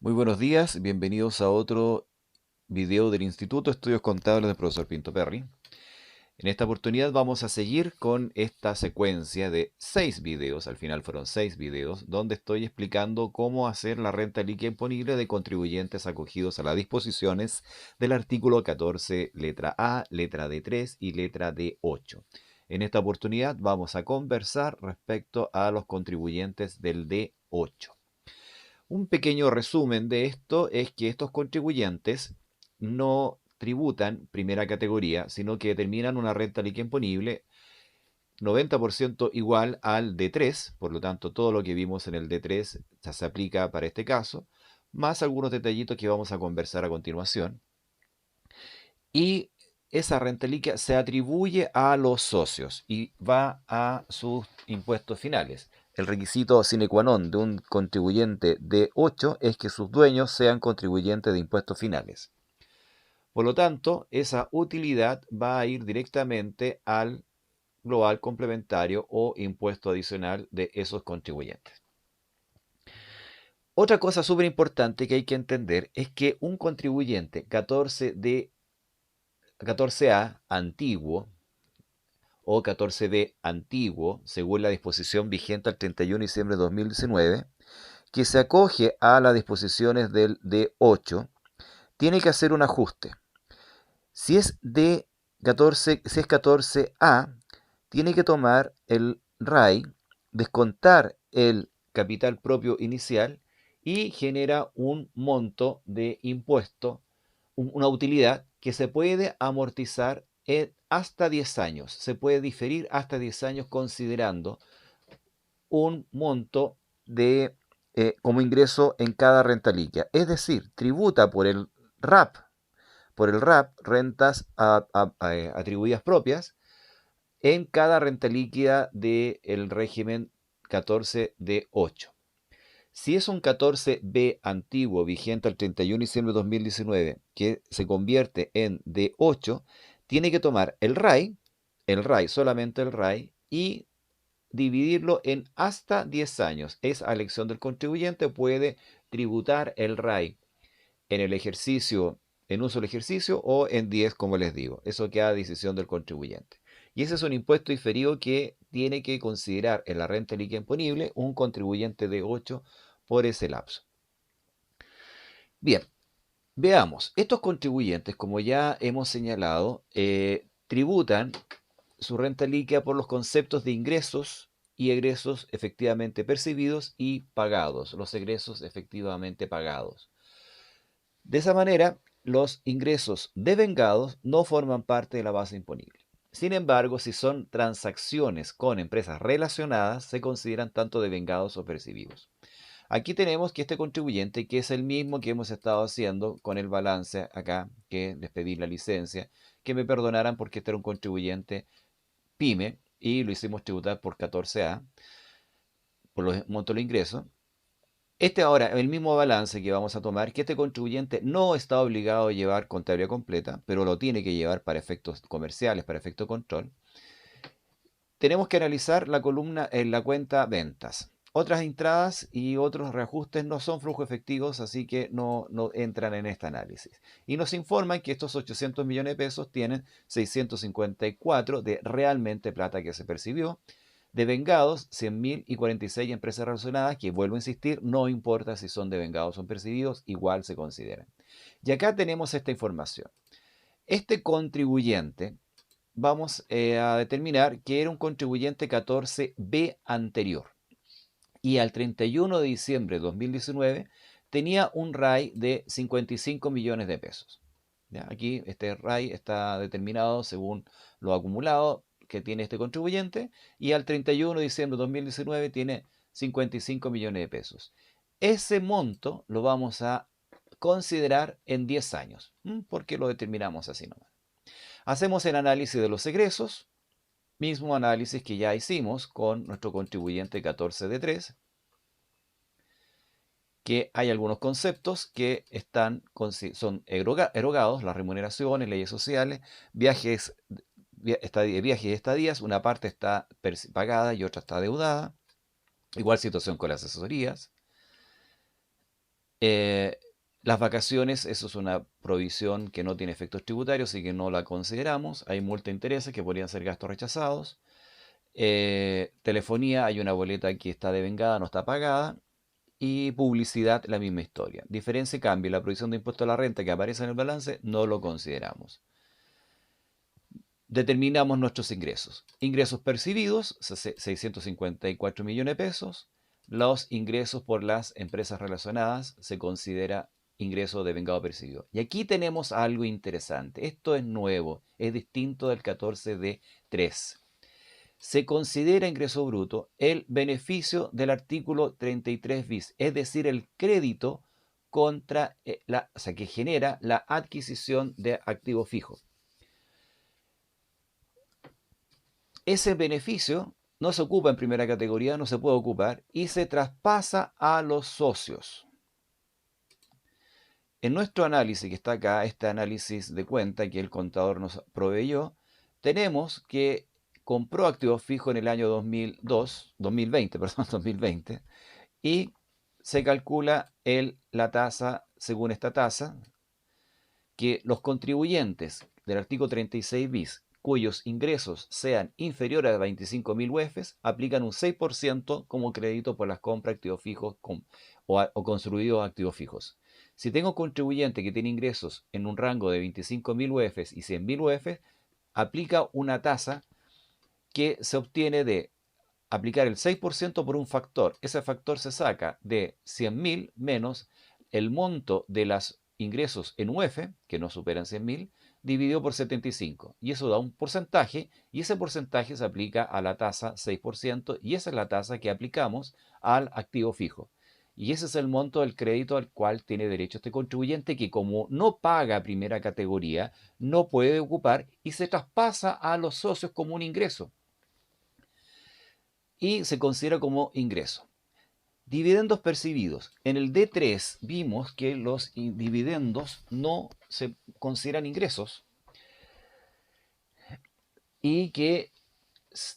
Muy buenos días, bienvenidos a otro video del Instituto de Estudios Contables del profesor Pinto Perry. En esta oportunidad vamos a seguir con esta secuencia de 6 videos, al final fueron 6 videos, donde estoy explicando cómo hacer la renta líquida imponible de contribuyentes acogidos a las disposiciones del artículo 14, letra A, letra D3 y letra D8. En esta oportunidad vamos a conversar respecto a los contribuyentes del D8. Un pequeño resumen de esto es que estos contribuyentes no tributan primera categoría, sino que determinan una renta líquida imponible 90% igual al D3, por lo tanto todo lo que vimos en el D3 ya se aplica para este caso, más algunos detallitos que vamos a conversar a continuación. Y esa renta líquida se atribuye a los socios y va a sus impuestos finales. El requisito sine qua non de un contribuyente de 8 es que sus dueños sean contribuyentes de impuestos finales. Por lo tanto, esa utilidad va a ir directamente al global complementario o impuesto adicional de esos contribuyentes. Otra cosa súper importante que hay que entender es que un contribuyente 14A antiguo o 14B antiguo, según la disposición vigente al 31 de diciembre de 2019, que se acoge a las disposiciones del D8, tiene que hacer un ajuste. Si es D14, si es 14A, tiene que tomar el RAI, descontar el capital propio inicial y genera un monto de impuesto, una utilidad que se puede amortizar en hasta 10 años. Se puede diferir hasta 10 años considerando un monto de como ingreso en cada renta líquida. Es decir, tributa por el RAP, rentas atribuidas propias, en cada renta líquida del régimen 14D8. Si es un 14B antiguo vigente al 31 de diciembre de 2019 que se convierte en D8, tiene que tomar el RAI, solamente el RAI, y dividirlo en hasta 10 años. Es a elección del contribuyente, puede tributar el RAI en el ejercicio, en un solo ejercicio o en 10, como les digo. Eso queda a decisión del contribuyente. Y ese es un impuesto diferido que tiene que considerar en la renta líquida imponible un contribuyente de 8 por ese lapso. Bien, veamos. Estos contribuyentes, como ya hemos señalado, tributan su renta líquida por los conceptos de ingresos y egresos efectivamente percibidos y pagados, los egresos efectivamente pagados. De esa manera, los ingresos devengados no forman parte de la base imponible. Sin embargo, si son transacciones con empresas relacionadas, se consideran tanto devengados o percibidos. Aquí tenemos que este contribuyente, que es el mismo que hemos estado haciendo con el balance acá, que les pedí la licencia, que me perdonaran porque este era un contribuyente PYME y lo hicimos tributar por 14A, por los montos de ingresos. Este ahora, el mismo balance que vamos a tomar, que este contribuyente no está obligado a llevar contabilidad completa, pero lo tiene que llevar para efectos comerciales, para efecto control. Tenemos que analizar la columna en la cuenta ventas. Otras entradas y otros reajustes no son flujos efectivos, así que no entran en este análisis. Y nos informan que estos 800 millones de pesos tienen 654 de realmente plata que se percibió. Devengados, 100.000 y 46 empresas relacionadas, que vuelvo a insistir, no importa si son devengados o percibidos, igual se consideran. Y acá tenemos esta información. Este contribuyente, vamos a determinar que era un contribuyente 14B anterior y al 31 de diciembre de 2019 tenía un RAI de 55 millones de pesos. ¿Ya? Aquí este RAI está determinado según lo acumulado que tiene este contribuyente y al 31 de diciembre de 2019 tiene 55 millones de pesos. Ese monto lo vamos a considerar en 10 años, porque lo determinamos así nomás. Hacemos el análisis de los egresos, mismo análisis que ya hicimos con nuestro contribuyente 14 de 3, que hay algunos conceptos que son erogados, las remuneraciones, leyes sociales, viajes, viajes y estadías, una parte está pagada y otra está adeudada, igual situación con las asesorías. Eh, las vacaciones, eso es una provisión que no tiene efectos tributarios, así que no la consideramos. Hay multa de intereses que podrían ser gastos rechazados. Telefonía, hay una boleta que está devengada, no está pagada. Y publicidad, la misma historia. Diferencia y cambio, la provisión de impuesto a la renta que aparece en el balance, no lo consideramos. Determinamos nuestros ingresos. Ingresos percibidos, 654 millones de pesos. Los ingresos por las empresas relacionadas se considera ingreso de vengado percibido. Y aquí tenemos algo interesante. Esto es nuevo, es distinto del 14D3. Se considera ingreso bruto el beneficio del artículo 33 bis, es decir, el crédito contra o sea, que genera la adquisición de activo fijo. Ese beneficio no se ocupa en primera categoría, no se puede ocupar y se traspasa a los socios. En nuestro análisis que está acá, este análisis de cuenta que el contador nos proveyó, tenemos que compró activos fijos en el año 2020, perdón, 2020, y se calcula la tasa, según esta tasa, que los contribuyentes del artículo 36 bis, cuyos ingresos sean inferiores a 25.000 UEFs, aplican un 6% como crédito por las compras de activos fijos o construidos activos fijos. Si tengo un contribuyente que tiene ingresos en un rango de 25.000 UEFs y 100.000 UEFs, aplica una tasa que se obtiene de aplicar el 6% por un factor. Ese factor se saca de 100.000 menos el monto de los ingresos en UF, que no superan 100.000, dividido por 75. Y eso da un porcentaje, y ese porcentaje se aplica a la tasa 6%, y esa es la tasa que aplicamos al activo fijo. Y ese es el monto del crédito al cual tiene derecho este contribuyente que como no paga primera categoría, no puede ocupar y se traspasa a los socios como un ingreso y se considera como ingreso. Dividendos percibidos. En el D3 vimos que los dividendos no se consideran ingresos y que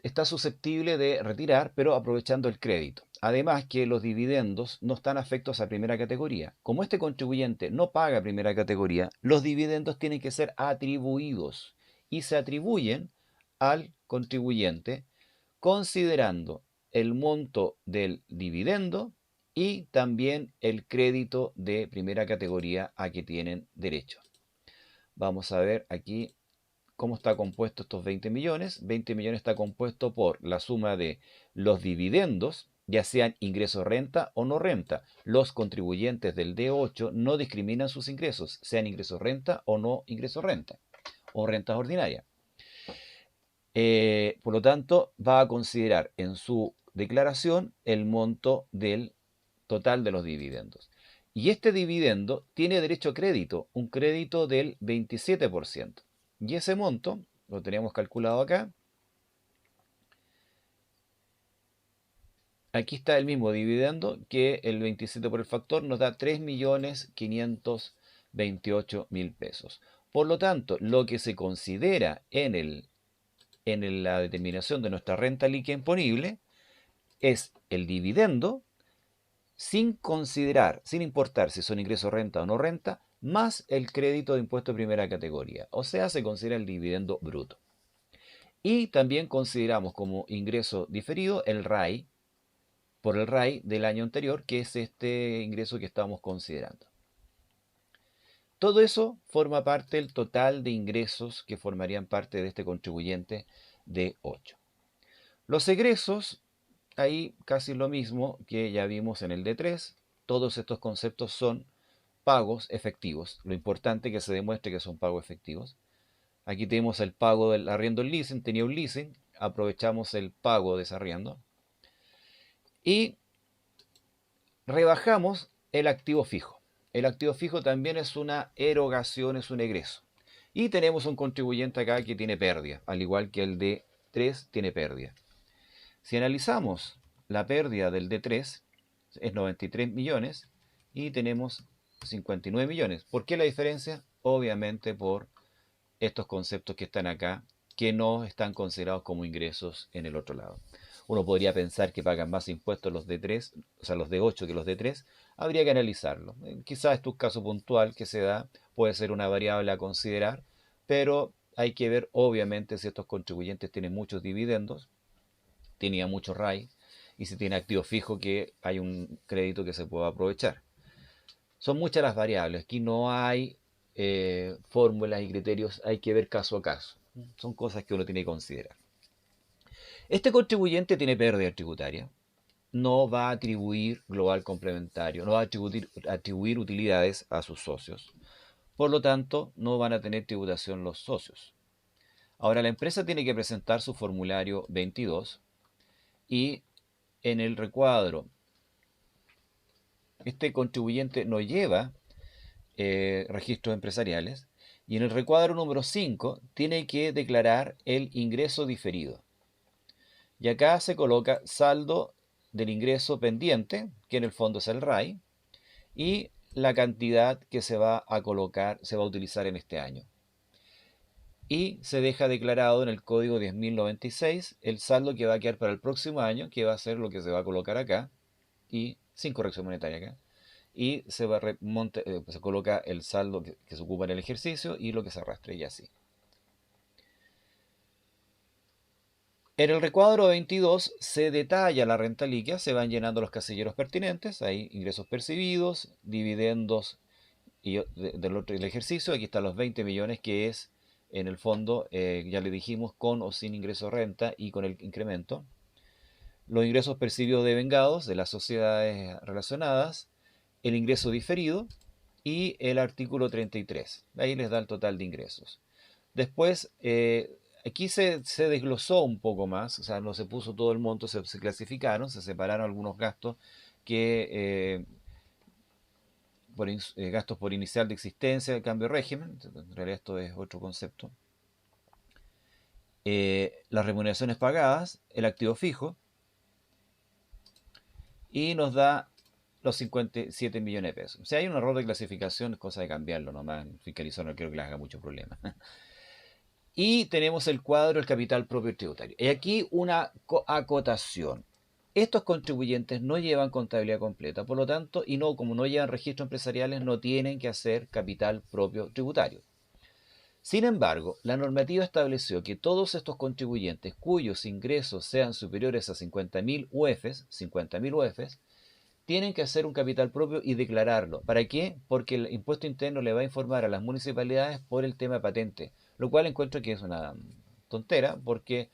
está susceptible de retirar, pero aprovechando el crédito. Además que los dividendos no están afectos a primera categoría. Como este contribuyente no paga primera categoría, los dividendos tienen que ser atribuidos y se atribuyen al contribuyente considerando el monto del dividendo y también el crédito de primera categoría a que tienen derecho. Vamos a ver aquí cómo está compuesto estos 20 millones. 20 millones está compuesto por la suma de los dividendos, ya sean ingresos renta o no renta. Los contribuyentes del D8 no discriminan sus ingresos, sean ingresos renta o no ingresos renta, o rentas ordinarias. Por lo tanto, va a considerar en su declaración el monto del total de los dividendos. Y este dividendo tiene derecho a crédito, un crédito del 27%. Y ese monto, lo teníamos calculado acá, aquí está el mismo dividendo que el 27 por el factor nos da 3.528.000 pesos. Por lo tanto, lo que se considera en la determinación de nuestra renta líquida imponible es el dividendo sin considerar, sin importar si son ingresos renta o no renta, más el crédito de impuesto de primera categoría. O sea, se considera el dividendo bruto. Y también consideramos como ingreso diferido el RAI, por el RAI del año anterior, que es este ingreso que estamos considerando. Todo eso forma parte del total de ingresos que formarían parte de este contribuyente de 8. Los egresos, ahí casi lo mismo que ya vimos en el D3. Todos estos conceptos son pagos efectivos. Lo importante es que se demuestre que son pagos efectivos. Aquí tenemos el pago del arriendo en leasing. Tenía un leasing, aprovechamos el pago de ese arriendo. Y rebajamos el activo fijo. El activo fijo también es una erogación, es un egreso. Y tenemos un contribuyente acá que tiene pérdida, al igual que el D3 tiene pérdida. Si analizamos la pérdida del D3, es 93 millones y tenemos 59 millones. ¿Por qué la diferencia? Obviamente por estos conceptos que están acá, que no están considerados como ingresos en el otro lado. Uno podría pensar que pagan más impuestos los de 3, o sea, los de 8 que los de 3. Habría que analizarlo. Quizás esto es un caso puntual que se da, puede ser una variable a considerar, pero hay que ver obviamente si estos contribuyentes tienen muchos dividendos, tenía mucho RAI, y si tiene activo fijo que hay un crédito que se pueda aprovechar. Son muchas las variables. Aquí no hay fórmulas y criterios, hay que ver caso a caso. Son cosas que uno tiene que considerar. Este contribuyente tiene pérdida tributaria. No va a atribuir global complementario, no va a atribuir utilidades a sus socios. Por lo tanto, no van a tener tributación los socios. Ahora, la empresa tiene que presentar su formulario 22 y en el recuadro, este contribuyente no lleva registros empresariales y en el recuadro número 5 tiene que declarar el ingreso diferido. Y acá se coloca saldo del ingreso pendiente, que en el fondo es el RAI, y la cantidad que se va a colocar, se va a utilizar en este año. Y se deja declarado en el código 10.096 el saldo que va a quedar para el próximo año, que va a ser lo que se va a colocar acá, y sin corrección monetaria acá. Y se coloca el saldo que se ocupa en el ejercicio y lo que se arrastre y así. En el recuadro 22 se detalla la renta líquida, se van llenando los casilleros pertinentes, hay ingresos percibidos, dividendos y del ejercicio, aquí están los 20 millones que es en el fondo, ya le dijimos, con o sin ingreso de renta y con el incremento. Los ingresos percibidos de vengados de las sociedades relacionadas, el ingreso diferido y el artículo 33. Ahí les da el total de ingresos. Después, aquí se desglosó un poco más, o sea, no se puso todo el monto, se clasificaron, se separaron algunos gastos que gastos por inicial de existencia, cambio de régimen, en realidad esto es otro concepto. Las remuneraciones pagadas, el activo fijo, y nos da los 57 millones de pesos. Si hay un error de clasificación, es cosa de cambiarlo nomás, el fiscalizador no creo que le haga mucho problema. Y tenemos el cuadro del capital propio tributario. Y aquí una acotación. Estos contribuyentes no llevan contabilidad completa, por lo tanto, y no, como no llevan registros empresariales, no tienen que hacer capital propio tributario. Sin embargo, la normativa estableció que todos estos contribuyentes cuyos ingresos sean superiores a 50.000 UFs, 50.000 UFs, tienen que hacer un capital propio y declararlo. ¿Para qué? Porque el impuesto interno le va a informar a las municipalidades por el tema patente, lo cual encuentro que es una tontera porque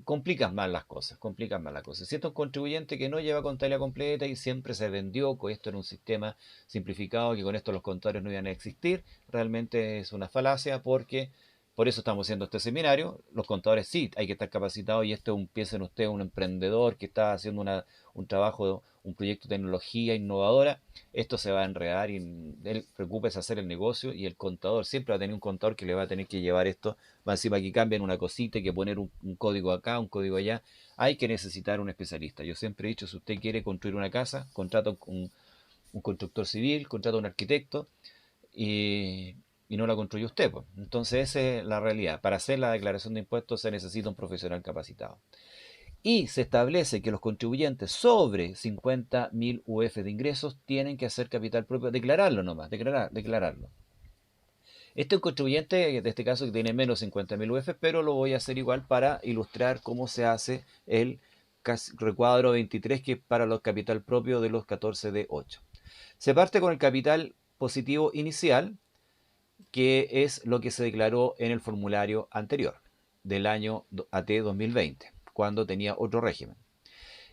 complican más las cosas, complican más las cosas. Si esto es un contribuyente que no lleva contabilidad completa y siempre se vendió que esto era un sistema simplificado, que con esto los contadores no iban a existir, realmente es una falacia porque por eso estamos haciendo este seminario. Los contadores sí hay que estar capacitados y esto es piensen ustedes, un emprendedor que está haciendo un trabajo, un proyecto de tecnología innovadora, esto se va a enredar y él preocúpese hacer el negocio y el contador siempre va a tener un contador que le va a tener que llevar esto, más encima que cambian una cosita, que poner un código acá, un código allá, hay que necesitar un especialista. Yo siempre he dicho, si usted quiere construir una casa, contrata un constructor civil, contrata un arquitecto y no la construye usted, pues. Entonces esa es la realidad. Para hacer la declaración de impuestos se necesita un profesional capacitado. Y se establece que los contribuyentes sobre 50.000 UF de ingresos tienen que hacer capital propio, declararlo nomás, declararlo. Este es un contribuyente, de este caso, que tiene menos 50.000 UF, pero lo voy a hacer igual para ilustrar cómo se hace el recuadro 23, que es para los capital propio de los 14 de 8. Se parte con el capital positivo inicial, que es lo que se declaró en el formulario anterior, del año AT 2020, cuando tenía otro régimen.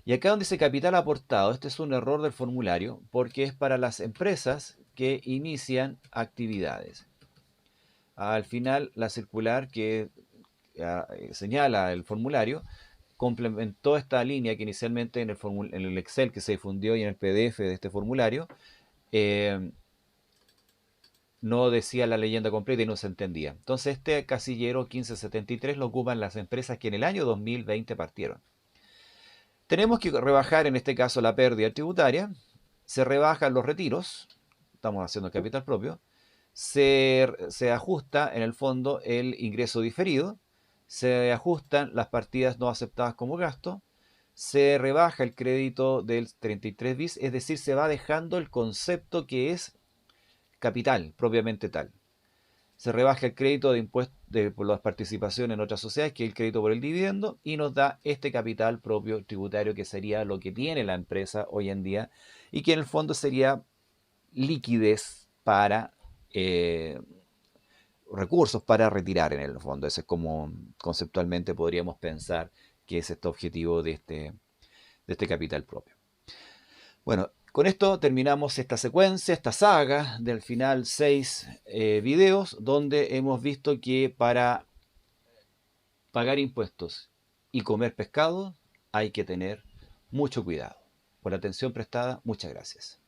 Y acá donde dice capital aportado, este es un error del formulario porque es para las empresas que inician actividades. Al final, la circular que señala el formulario complementó esta línea que inicialmente en el Excel que se difundió y en el PDF de este formulario no decía la leyenda completa y no se entendía. Entonces este casillero 1573 lo ocupan las empresas que en el año 2020 partieron. Tenemos que rebajar en este caso la pérdida tributaria, se rebajan los retiros, estamos haciendo capital propio, se ajusta en el fondo el ingreso diferido, se ajustan las partidas no aceptadas como gasto, se rebaja el crédito del 33 bis, es decir, se va dejando el concepto que es capital propiamente tal. Se rebaja el crédito de impuestos por las participaciones en otras sociedades, que es el crédito por el dividendo, y nos da este capital propio tributario que sería lo que tiene la empresa hoy en día y que en el fondo sería liquidez para recursos para retirar en el fondo. Ese es como conceptualmente podríamos pensar que es este objetivo de este capital propio. Bueno, con esto terminamos esta secuencia, esta saga del final 6 videos, donde hemos visto que para pagar impuestos y comer pescado hay que tener mucho cuidado. Por la atención prestada, muchas gracias.